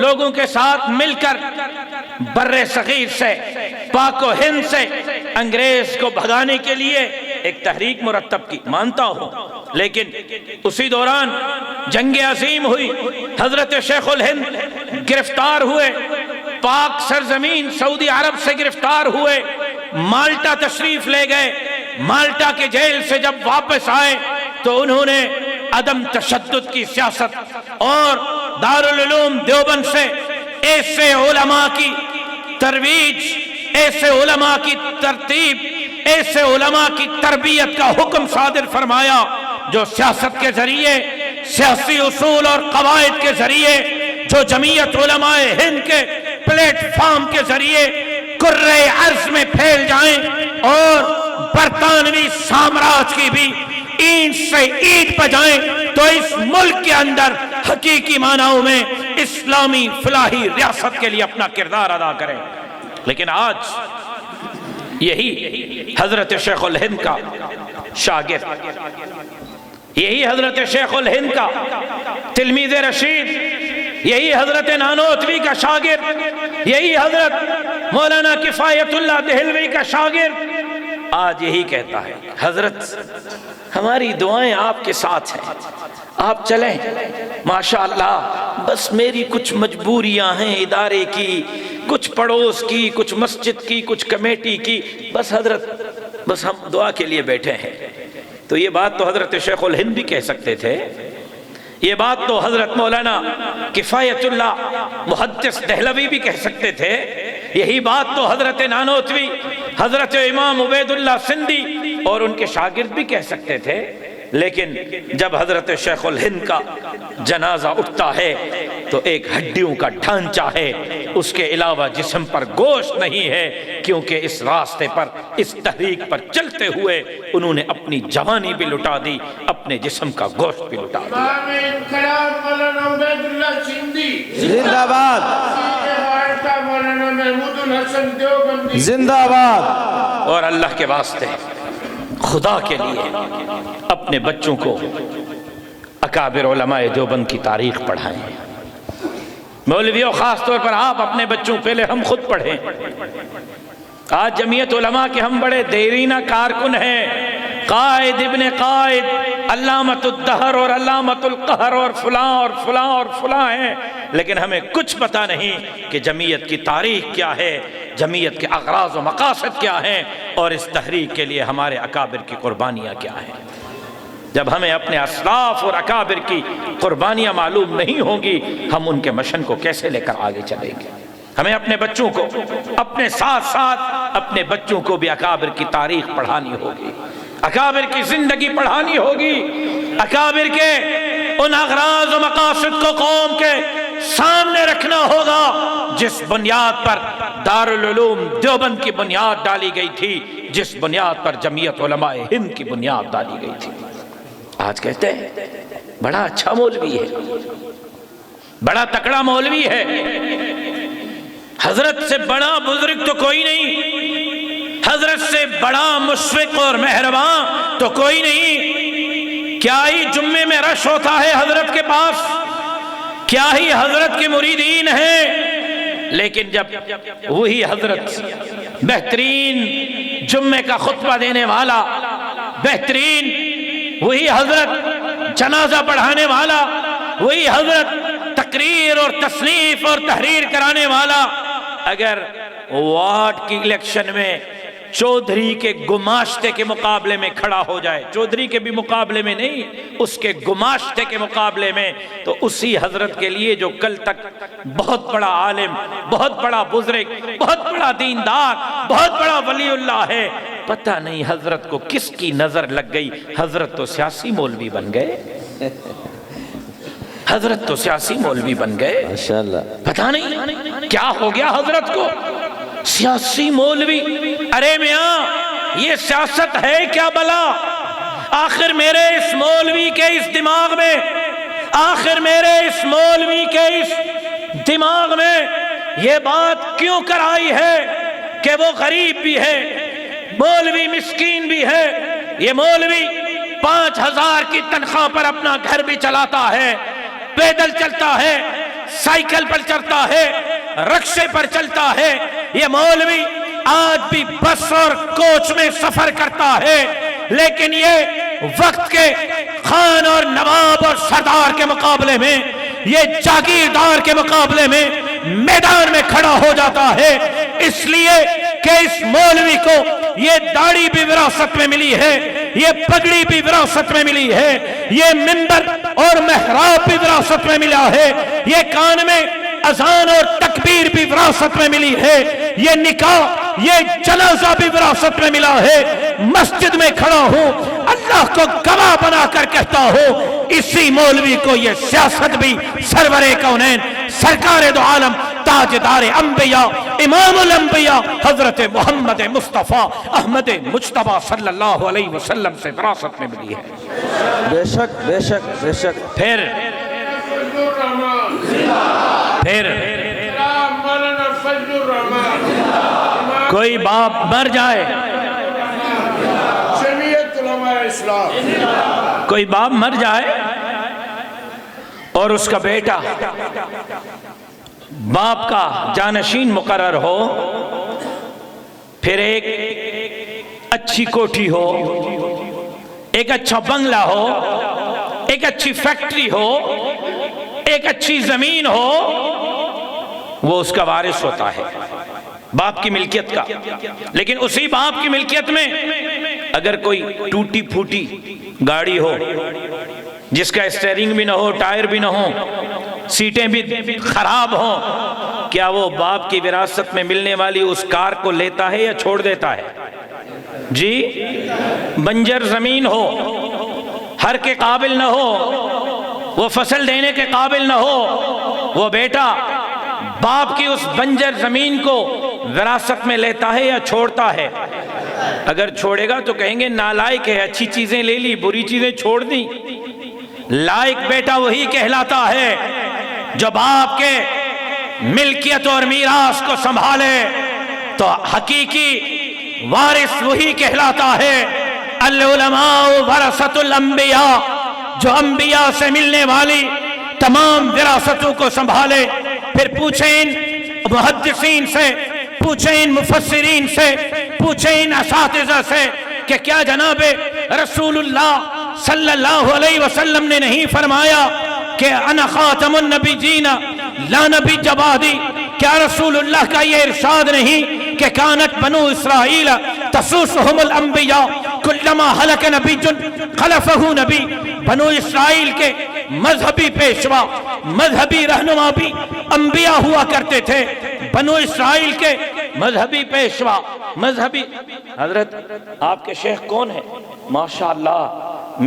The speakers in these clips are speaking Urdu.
لوگوں کے ساتھ مل کر بر صغیر سے، پاک و ہند سے انگریز کو بھگانے کے لیے ایک تحریک مرتب کی، مانتا ہوں، لیکن اسی دوران جنگ عظیم ہوئی، حضرت شیخ الہند گرفتار ہوئے، پاک سرزمین سعودی عرب سے گرفتار ہوئے، مالٹا تشریف لے گئے۔ مالٹا کے جیل سے جب واپس آئے تو انہوں نے عدم تشدد کی سیاست اور دارالعلوم دیوبند سے ایسے علماء کی ترویج، ایسے علماء کی ترتیب، ایسے علماء کی تربیت کا حکم صادر فرمایا جو سیاست کے ذریعے، سیاسی اصول اور قواعد کے ذریعے، جو جمعیت علماء ہند کے پلیٹ فارم کے ذریعے کرۂ ارض میں پھیل جائیں اور برطانوی سامراج کی بھی اینٹ سے اینٹ بجائیں، تو اس ملک کے اندر حقیقی معنوں میں اسلامی فلاحی ریاست کے لیے اپنا کردار ادا کریں۔ لیکن آج یہی حضرت شیخ الہند کا شاگرد، یہی حضرت شیخ الہند کا تلمیذ رشید، یہی حضرت نانوتوی کا شاگرد، یہی حضرت مولانا کفایت اللہ دہلوی کا شاگرد آج یہی کہتا ہے، حضرت ہماری دعائیں آپ کے ساتھ ہیں، آپ چلیں، ماشاءاللہ بس میری کچھ مجبوریاں ہیں ادارے کی، کچھ پڑوس کی، کچھ مسجد کی، کچھ کمیٹی کی، بس حضرت بس ہم دعا کے لیے بیٹھے ہیں۔ تو یہ بات تو حضرت شیخ الہند بھی کہہ سکتے تھے، یہ بات تو حضرت مولانا کفایت اللہ محدث دہلوی بھی کہہ سکتے تھے، یہی بات تو حضرت نانوتوی، حضرت امام عبید اللہ سندھی اور ان کے شاگرد بھی کہہ سکتے تھے۔ لیکن جب حضرت شیخ الہند کا جنازہ اٹھتا ہے تو ایک ہڈیوں کا ڈھانچہ ہے، اس کے علاوہ جسم پر گوشت نہیں ہے، کیونکہ اس راستے پر، اس تحریک پر چلتے ہوئے انہوں نے اپنی جوانی بھی لٹا دی، اپنے جسم کا گوشت بھی لٹا دیا۔ زندہ باد، زندہ باد۔ اور اللہ کے واسطے، خدا کے لیے اپنے بچوں کو اکابر علماء دیوبند کی تاریخ پڑھائیں۔ مولویوں خاص طور پر آپ اپنے بچوں، پہلے ہم خود پڑھیں۔ آج جمعیت علماء کے ہم بڑے دیرینہ کارکن ہیں، قائد ابن قائد، علامت الدہر اور علامت القہر اور فلاں اور فلاں اور فلاں ہیں، لیکن ہمیں کچھ پتہ نہیں کہ جمعیت کی تاریخ کیا ہے، جمعیت کے اغراض و مقاصد کیا ہیں، اور اس تحریک کے لیے ہمارے اکابر کی قربانیاں کیا ہیں۔ جب ہمیں اپنے اسلاف اور اکابر کی قربانیاں معلوم نہیں ہوں گی، ہم ان کے مشن کو کیسے لے کر آگے چلیں گے؟ ہمیں اپنے بچوں کو، اپنے ساتھ ساتھ اپنے بچوں کو بھی اکابر کی تاریخ پڑھانی ہوگی، اکابر کی زندگی پڑھانی ہوگی، اکابر کے ان اغراض و مقاصد کو قوم کے سامنے رکھنا ہوگا جس بنیاد پر دارالعلوم دیوبند کی بنیاد ڈالی گئی تھی، جس بنیاد پر جمعیت علماء ہند کی بنیاد ڈالی گئی تھی۔ آج کہتے ہیں بڑا اچھا مولوی ہے، بڑا تکڑا مولوی ہے، حضرت سے بڑا بزرگ تو کوئی نہیں، حضرت سے بڑا مشفق اور مہربان تو کوئی نہیں۔ کیا ہی جمعے میں رش ہوتا ہے حضرت کے پاس، کیا ہی حضرت کے مریدین ہیں، لیکن جب وہی حضرت بہترین جمعے کا خطبہ دینے والا، بہترین وہی حضرت جنازہ پڑھانے والا، وہی حضرت تقریر اور تصنیف اور تحریر کرانے والا، اگر وارڈ کی الیکشن میں چودھری کے گماشتے کے مقابلے میں کھڑا ہو جائے، چودھری کے بھی مقابلے میں نہیں، اس کے گماشتے کے مقابلے میں، تو اسی حضرت کے لیے جو کل تک بہت بڑا عالم، بہت بڑا بزرگ، بہت بڑا دیندار، بہت بڑا ولی اللہ ہے، پتہ نہیں حضرت کو کس کی نظر لگ گئی، حضرت تو سیاسی مولوی بن گئے، حضرت تو سیاسی مولوی بن گئے، ماشاءاللہ، پتہ نہیں کیا ہو گیا حضرت کو، سیاسی مولوی۔ ارے میاں یہ سیاست ہے کیا بلا؟ آخر میرے اس مولوی کے اس دماغ میں، آخر میرے اس مولوی کے اس دماغ میں یہ بات کیوں کر آئی ہے کہ وہ غریب بھی ہے، مولوی مسکین بھی ہے، یہ مولوی 5000 کی تنخواہ پر اپنا گھر بھی چلاتا ہے، پیدل چلتا ہے، سائیکل پر چلتا ہے، رکشے پر چلتا ہے، یہ مولوی آج بھی بس اور کوچ میں سفر کرتا ہے، لیکن یہ وقت کے خان اور نواب اور سردار کے مقابلے میں، یہ جاگیردار کے مقابلے میں میدان میں کھڑا ہو جاتا ہے، اس لیے کہ اس مولوی کو یہ داڑھی بھی وراثت میں ملی ہے، یہ پگڑی بھی وراثت میں ملی ہے، یہ منبر اور محراب بھی وراثت میں ملا ہے، یہ کان میں اذان اور تکبیر بھی وراثت میں ملی ہے، یہ نکاح یہ جنازہ بھی وراثت میں ملا ہے۔ مسجد میں کھڑا ہوں، اللہ کو گواہ بنا کر کہتا ہوں، اسی مولوی کو یہ سیاست بھی سرور کونین، سرکار دو عالم، تاجدار انبیاء، امام الانبیاء حضرت محمد مصطفیٰ احمد مجتبیٰ صلی اللہ علیہ وسلم سے وراثت میں ملی ہے۔ بے شک بے شک بے شک۔ پھر کوئی باپ مر جائے، کوئی باپ مر جائے اور اس کا بیٹا باپ کا جانشین مقرر ہو، پھر ایک اچھی کوٹھی ہو، ایک اچھا بنگلہ ہو، ایک اچھی فیکٹری ہو، ایک اچھی زمین ہو، وہ اس کا وارث ہوتا ہے، باپ کی ملکیت کا۔ لیکن اسی باپ کی ملکیت میں اگر کوئی ٹوٹی پھوٹی گاڑی ہو، جس کا اسٹیئرنگ بھی نہ ہو، ٹائر بھی نہ ہو، سیٹیں بھی خراب ہوں، کیا وہ باپ کی وراثت میں ملنے والی اس کار کو لیتا ہے یا چھوڑ دیتا ہے؟ جی، بنجر زمین ہو، ہر کے قابل نہ ہو، وہ فصل دینے کے قابل نہ ہو، وہ بیٹا باپ کی اس بنجر زمین کو وراثت میں لیتا ہے یا چھوڑتا ہے؟ اگر چھوڑے گا تو کہیں گے نالائق ہے، اچھی چیزیں لے لی، بری چیزیں چھوڑ دی۔ لائق بیٹا وہی کہلاتا ہے جو باپ کے ملکیت اور میراث کو سنبھالے، تو حقیقی وارث وہی کہلاتا ہے۔ العلماء ورثۃ الانبیاء، جو انبیاء سے ملنے والی تمام وراثتوں کو سنبھالے۔ پھر پوچھیں ان محدثین سے، پوچھیں ان مفسرین سے، پوچھیں ان اساتذہ سے کہ کیا جناب رسول اللہ صلی اللہ علیہ وسلم نے نہیں فرمایا کہ انا خاتم النبیین لا نبی بعدی؟ کیا رسول اللہ کا یہ ارشاد نہیں کہ کانت بنو اسرائیل تسوسہم الانبیاء کلما ہلک نبی خلفہ نبی؟ بنو اسرائیل کے مذہبی پیشوا، مذہبی رہنما بھی انبیاء ہوا کرتے تھے۔ بنو اسرائیل کے مذہبی پیشوا، مذہبی حضرت آپ کے شیخ کون ہیں؟ ماشاءاللہ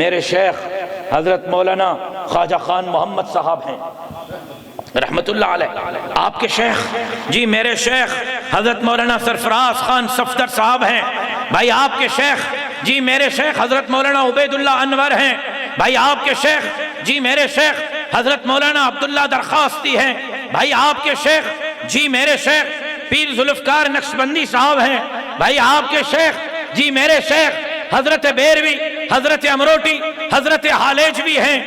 میرے شیخ حضرت مولانا خواجہ خان محمد صاحب ہیں رحمت اللہ علیہ۔ آپ کے شیخ جی میرے شیخ حضرت مولانا سرفراز خان صفدر صاحب ہیں۔ بھائی آپ کے شیخ جی میرے شیخ حضرت مولانا عبید اللہ انور ہیں۔ بھائی آپ کے شیخ جی میرے شیخ حضرت مولانا عبداللہ درخواستی ہیں۔ بھائی آپ کے شیخ جی میرے شیخ پیر ذوالفقار نقشبندی صاحب ہیں۔ بھائی آپ کے شیخ جی میرے شیخ حضرت بیروی، حضرت امروٹی، حضرت حالیجوی ہیں۔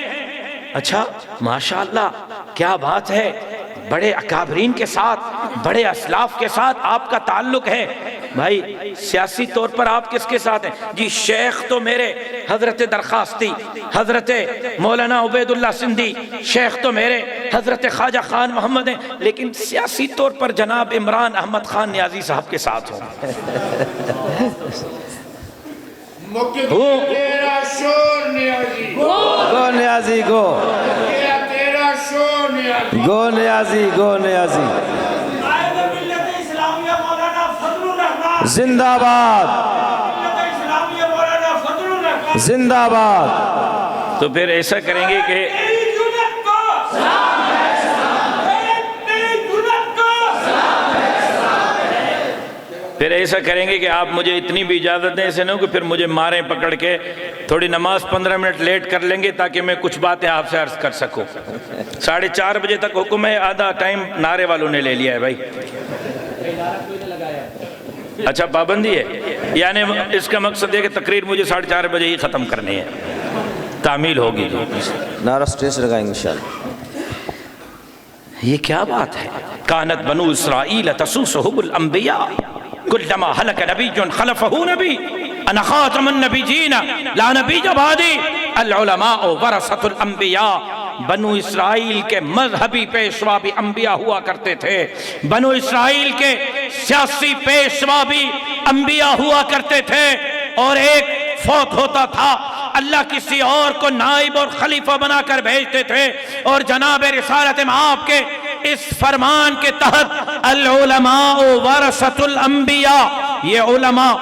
اچھا ماشاءاللہ کیا بات ہے، بڑے اکابرین کے ساتھ، بڑے اسلاف کے ساتھ آپ کا تعلق ہے۔ بھائی سیاسی طور پر آپ کس کے ساتھ ہیں؟ جی شیخ تو میرے حضرت درخواستی، حضرت مولانا عبید اللہ سندھی، شیخ تو میرے حضرت خواجہ خان محمد ہیں، لیکن سیاسی طور پر جناب عمران احمد خان نیازی صاحب کے ساتھ ہوں۔ تیرا شور نیازی گو نیازی گو، تیرا شور نیازی گو نیازی گو نیازی۔ زندہ باد زندہ باد۔ تو پھر ایسا کریں گے کہ پھر ایسا کریں گے کہ آپ مجھے اتنی بھی اجازت دیں، ایسے نہ ہو کہ پھر مجھے ماریں پکڑ کے، تھوڑی نماز 15 منٹ لیٹ کر لیں گے تاکہ میں کچھ باتیں آپ سے عرض کر سکوں۔ 4:30 بجے تک حکم ہے، آدھا ٹائم نعرے والوں نے لے لیا ہے بھائی۔ اچھا پابندی ہے، یعنی اس کا مقصد ہے کہ تقریر مجھے 4:30 بجے ہی ختم کرنی ہے، تعمیل ہوگی۔ نعرہ سٹیج لگائیں گے انشاءاللہ۔ یہ کیا بات ہے؟ کانت بنو اسرائیل تسوسہم الانبیاء کلما ہلک نبی خلفہ نبی انا خاتم النبیین لا نبی بعدی العلماء ورثۃ الانبیاء۔ بنو اسرائیل کے مذہبی پیشوا بھی انبیاء ہوا کرتے تھے، بنو اسرائیل کے سیاسی پیشوا بھی انبیاء ہوا کرتے تھے، اور ایک فوت ہوتا تھا اللہ کسی اور کو نائب اور خلیفہ بنا کر بھیجتے تھے، اور جناب رسالت آپ کے اس فرمان کے تحت العلماء ورثۃ الانبیاء، یہ علماء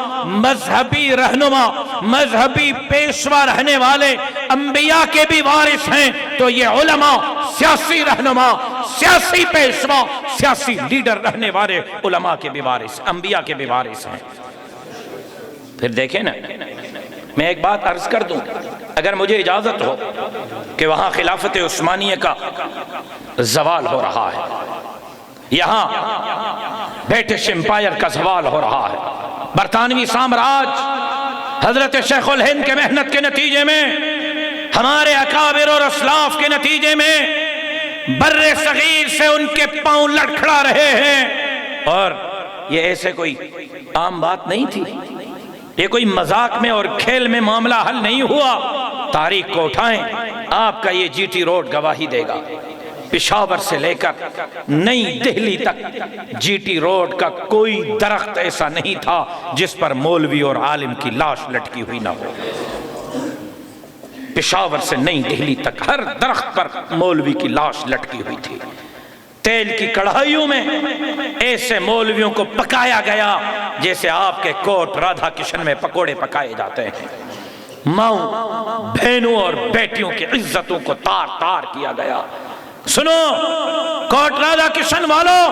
مذہبی رہنما، مذہبی پیشوا رہنے والے انبیاء کے بھی وارث ہیں، تو یہ علماء سیاسی رہنما، سیاسی پیشوا، سیاسی لیڈر رہنے والے علماء کے بھی وارث، انبیاء کے بھی وارث ہیں۔ پھر دیکھیں نا، میں ایک بات عرض کر دوں، اگر مجھے اجازت ہو کہ وہاں خلافت عثمانیہ کا زوال ہو رہا ہے، یہاں برٹش امپائر کا زوال ہو رہا ہے، برطانوی سامراج حضرت شیخ الہند کے محنت کے نتیجے میں، ہمارے اکابر اور اسلاف کے نتیجے میں بر صغیر سے ان کے پاؤں لڑکھڑا رہے ہیں، اور یہ ایسے کوئی عام بات نہیں تھی، یہ کوئی مذاق میں اور کھیل میں معاملہ حل نہیں ہوا۔ تاریخ کو اٹھائیں، آپ کا یہ جی ٹی روڈ گواہی دے گا، پشاور سے لے کر نئی دہلی تک جی ٹی روڈ کا کوئی درخت ایسا نہیں تھا جس پر مولوی اور عالم کی لاش لٹکی ہوئی نہ ہو۔ پشاور سے نئی دہلی تک ہر درخت پر مولوی کی لاش لٹکی ہوئی تھی۔ تیل کی کڑھائیوں میں ایسے مولویوں کو پکایا گیا جیسے آپ کے کوٹ رادھا کشن میں پکوڑے پکائے جاتے ہیں۔ ماؤں بہنوں اور بیٹیوں کی عزتوں کو تار تار کیا گیا۔ سنو کوٹ رادھا کشن والوں،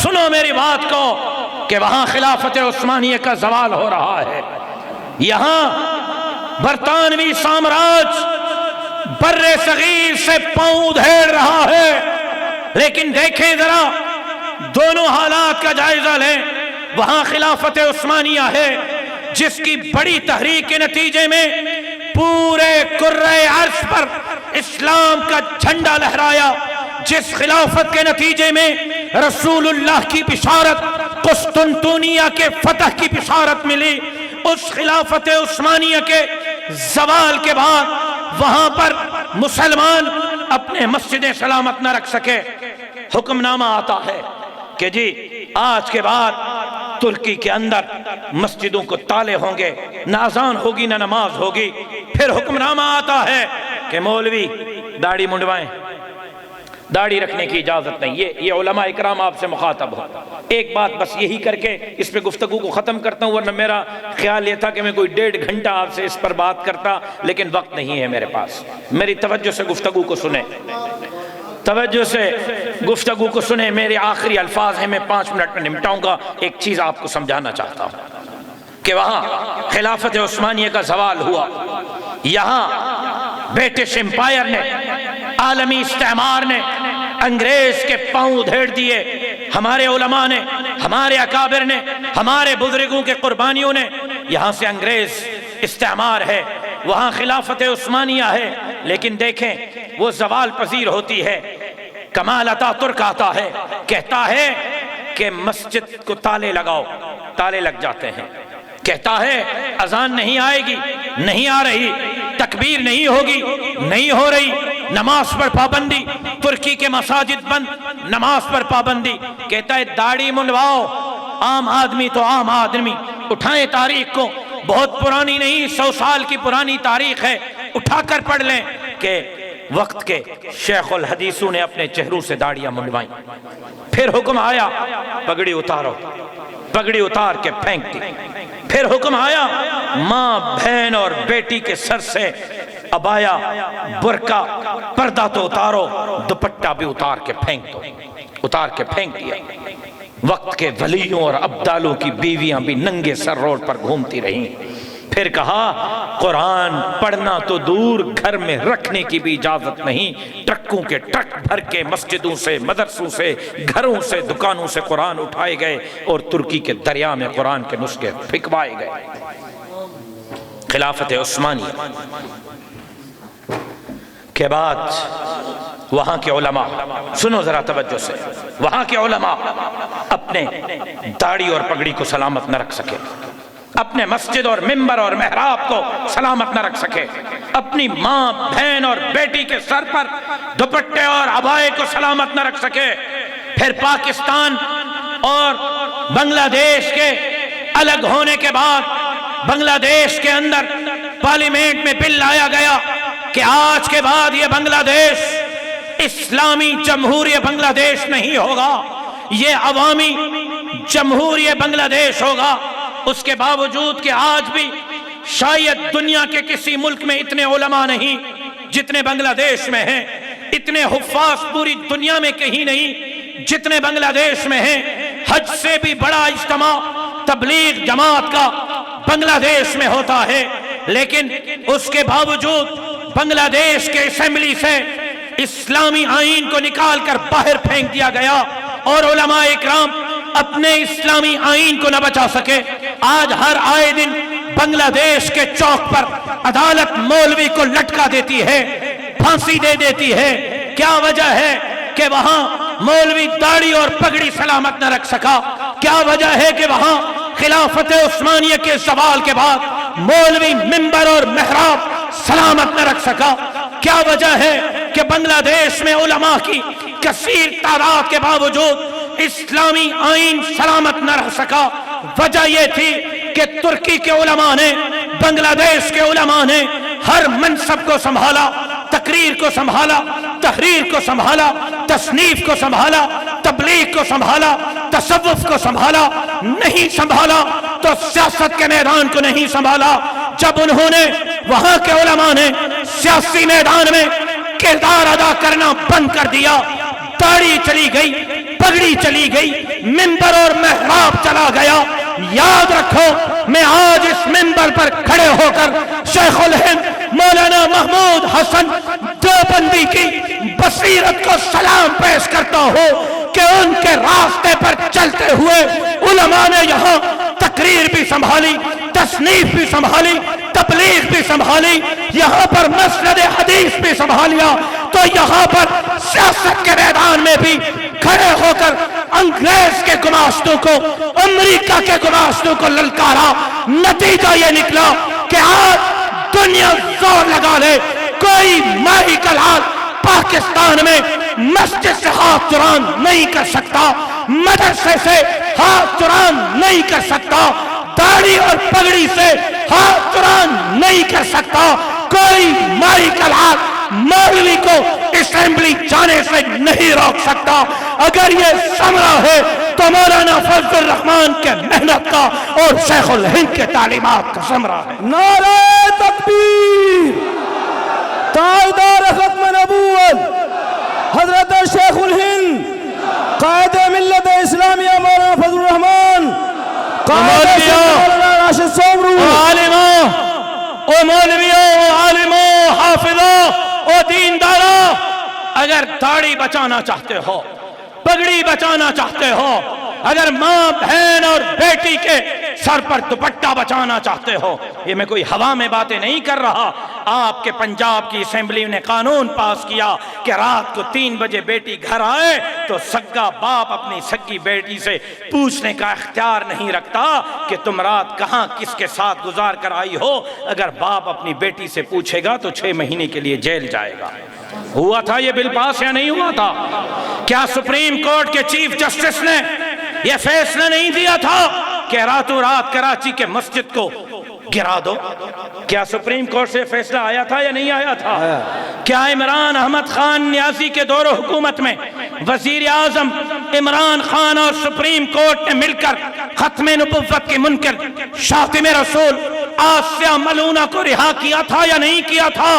سنو میری بات کو کہ وہاں خلافت عثمانیہ کا زوال ہو رہا ہے، یہاں برطانوی سامراج بر صغیر سے پاؤں دھیڑ رہا ہے، لیکن دیکھیں ذرا دونوں حالات کا جائزہ لیں۔ وہاں خلافت عثمانیہ ہے جس کی بڑی تحریک کے نتیجے میں پورے کرۂ ارض پر اسلام کا جھنڈا لہرایا، جس خلافت کے نتیجے میں رسول اللہ کی بشارت، قسطنطنیہ کے فتح کی بشارت ملی۔ اس خلافت عثمانیہ کے زوال کے بعد وہاں پر مسلمان اپنے مسجدیں سلامت نہ رکھ سکے، حکم نامہ آتا ہے کہ جی آج کے بعد ترکی کے اندر مسجدوں کو تالے ہوں گے، نہ اذان ہوگی نہ نماز ہوگی۔ پھر حکم نامہ آتا ہے کہ مولوی داڑھی منڈوائیں، داڑھی رکھنے کی اجازت نہیں۔ یہ علماء اکرام آپ سے مخاطب ہو۔ ایک بات بس یہی کر کے اس پہ گفتگو کو ختم کرتا ہوں، ورنہ میرا خیال یہ تھا کہ میں کوئی 1.5 گھنٹہ آپ سے اس پر بات کرتا، لیکن وقت نہیں ہے میرے پاس۔ میری توجہ سے گفتگو کو سنیں، توجہ سے گفتگو کو سنیں۔ میرے آخری الفاظ ہیں، میں 5 منٹ میں نمٹاؤں گا۔ ایک چیز آپ کو سمجھانا چاہتا ہوں کہ وہاں خلافت عثمانیہ کا زوال ہوا، یہاں برٹش امپائر نے، عالمی استعمار نے انگریز کے پاؤں دھیڑ دیے۔ ہمارے علماء نے، ہمارے اکابر نے، ہمارے بزرگوں کے قربانیوں نے، یہاں سے انگریز استعمار ہے، وہاں خلافت عثمانیہ ہے، لیکن دیکھیں وہ زوال پذیر ہوتی ہے۔ کمال اتا ترک آتا ہے، کہتا ہے کہ مسجد کو تالے لگاؤ، تالے لگ جاتے ہیں۔ کہتا ہے اذان نہیں آئے گی، نہیں آ رہی، تکبیر نہیں ہوگی، نہیں ہو رہی، نماز پر پابندی، ترکی کے مساجد بند، نماز پر پابندی۔ کہتا ہے داڑھی منڈواؤ، عام آدمی تو عام آدمی، اٹھائیں تاریخ کو، بہت پرانی نہیں، 100 سال کی پرانی تاریخ ہے، اٹھا کر پڑھ لیں کہ وقت کے شیخ الحدیثوں نے اپنے چہروں سے داڑیاں منڈوائیں۔ پھر حکم آیا پگڑی اتارو، پگڑی اتار کے پھینک دی۔ پھر حکم آیا ماں بہن اور بیٹی کے سر سے عبایا، برقع، پردہ تو اتارو، دوپٹہ بھی اتار کے پھینک دو، اتار کے پھینک دیا۔ وقت کے ولیوں اور ابدالوں کی بیویاں بھی ننگے سر روڈ پر گھومتی رہیں۔ پھر کہا قرآن پڑھنا تو دور، گھر میں رکھنے کی بھی اجازت نہیں۔ ٹرکوں کے ٹرک بھر کے مسجدوں سے، مدرسوں سے، گھروں سے، دکانوں سے قرآن اٹھائے گئے اور ترکی کے دریا میں قرآن کے نسخے پھینکوائے گئے۔ خلافت عثمانیہ کے بعد وہاں کے علماء، سنو ذرا توجہ سے، وہاں کے علماء اپنے داڑھی اور پگڑی کو سلامت نہ رکھ سکے، اپنے مسجد اور ممبر اور محراب کو سلامت نہ رکھ سکے، اپنی ماں بہن اور بیٹی کے سر پر دوپٹے اور عبائے کو سلامت نہ رکھ سکے۔ پھر پاکستان اور بنگلہ دیش کے الگ ہونے کے بعد بنگلہ دیش کے اندر پارلیمنٹ میں بل لایا گیا کہ آج کے بعد یہ بنگلہ دیش اسلامی جمہوریہ بنگلہ دیش نہیں ہوگا، یہ عوامی جمہوریہ بنگلہ دیش ہوگا۔ اس کے باوجود کہ آج بھی شاید دنیا کے کسی ملک میں اتنے علماء نہیں جتنے بنگلہ دیش میں ہیں، اتنے حفاظ پوری دنیا میں کہیں نہیں جتنے بنگلہ دیش میں ہیں۔ حج سے بھی بڑا اجتماع تبلیغ جماعت کا بنگلہ دیش میں ہوتا ہے، لیکن اس کے باوجود بنگلہ دیش کے اسمبلی سے اسلامی آئین کو نکال کر باہر پھینک دیا گیا اور علماء اکرام اپنے اسلامی آئین کو نہ بچا سکے۔ آج ہر آئے دن بنگلہ دیش کے چوک پر عدالت مولوی کو لٹکا دیتی ہے، پھانسی دے دیتی ہے۔ کیا وجہ ہے کہ وہاں مولوی داڑھی اور پگڑی سلامت نہ رکھ سکا؟ کیا وجہ ہے کہ وہاں خلافت عثمانیہ کے زوال کے بعد مولوی منبر اور محراب سلامت نہ رکھ سکا؟ کیا وجہ ہے کہ بنگلہ دیش میں علماء کی کثیر تعداد کے باوجود اسلامی آئین سلامت نہ رہ سکا؟ وجہ یہ تھی کہ ترکی کے علماء نے، بنگلہ دیش کے علماء نے ہر منصب کو سنبھالا، تقریر کو سنبھالا، تحریر کو سنبھالا، تصنیف کو سنبھالا، تبلیغ کو سنبھالا، تصوف کو سنبھالا، نہیں سنبھالا تو سیاست کے میدان کو نہیں سنبھالا۔ جب انہوں نے، وہاں کے علماء نے سیاسی میدان میں کردار ادا کرنا بند کر دیا، داڑھی چلی گئی، پگڑی چلی گئی، منبر اور محراب چلا گیا۔ یاد رکھو، میں آج اس منبر پر کھڑے ہو کر شیخ الہند مولانا محمود حسن دیوبندی کی بصیرت کو سلام پیش کرتا ہوں کہ ان کے راستے پر چلتے ہوئے علماء نے یہاں تقریر بھی سنبھالی، تصنیف بھی سنبھالی، تبلیغ بھی سنبھالی، یہاں پر مسند حدیث بھی سنبھالیا، تو یہاں پر سیاست کے میدان میں بھی کھڑے ہو کر انگریز کے گماشتوں کو، امریکہ کے گماشتوں کو للکارا۔ نتیجہ یہ نکلا کہ آج دنیا زور لگا لے، کوئی ماہی کلال پاکستان میں مسجد سے ہاتھ چران نہیں کر سکتا، مدرسے سے ہاتھ چران نہیں کر سکتا، داڑھی اور پگڑی سے ہاتھ چران نہیں کر سکتا، کوئی مائی کلال مولوی کو اسمبلی جانے سے نہیں روک سکتا۔ اگر یہ ثمرہ ہے تو مولانا فضل الرحمان کے محنت کا اور شیخ الہند کے تعلیمات کا ثمرہ ہے۔ نعرہ تکبیر! تاجدار ختم نبوت حضرت شیخ الہند قائد ملت اسلامیہ مولانا فضل الرحمان، قائد مولانا راشد سومرو، عالموں، او مولویوں، او عالموں، حافظوں، او دینداروں، اگر داڑھی بچانا چاہتے ہو، پگڑی بچانا چاہتے ہو، اگر ماں بہن اور بیٹی کے سر پر دوپٹہ بچانا چاہتے ہو، یہ میں کوئی ہوا میں باتیں نہیں کر رہا۔ آپ کے پنجاب کی اسمبلی نے قانون پاس کیا کہ رات کو 3 بجے بیٹی گھر آئے تو سگا باپ اپنی سگی بیٹی سے پوچھنے کا اختیار نہیں رکھتا کہ تم رات کہاں کس کے ساتھ گزار کر آئی ہو۔ اگر باپ اپنی بیٹی سے پوچھے گا تو 6 مہینے کے لیے جیل جائے گا۔ ہوا تھا یہ بل پاس یا نہیں ہوا تھا؟ کیا سپریم کورٹ کے چیف جسٹس نے یہ فیصلہ نہیں دیا تھا کہ راتوں رات کراچی کے مسجد کو گرا دو؟ کیا سپریم کورٹ سے فیصلہ آیا تھا یا نہیں آیا تھا؟ کیا عمران احمد خان نیازی کے دور حکومت میں وزیر اعظم عمران خان اور سپریم کورٹ نے مل کر ختم نبوت کے منکر شاتم رسول آسیہ ملونہ کو رہا کیا تھا یا نہیں کیا تھا؟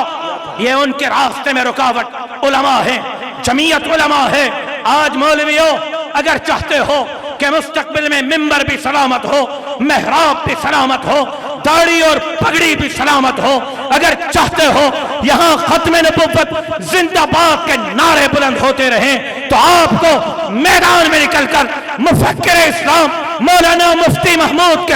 یہ ان کے راستے میں رکاوٹ علماء ہے، جمعیت علماء ہے۔ آج مولویوں، اگر چاہتے ہو کہ مستقبل میں منبر بھی سلامت ہو، محراب بھی سلامت ہو، داڑھی اور پگڑی بھی سلامت ہو، اگر چاہتے ہو یہاں ختم نبوت زندہ باد کے نعرے بلند ہوتے رہیں، تو آپ کو میدان میں نکل کر مفکر اسلام مولانا مفتی محمود کے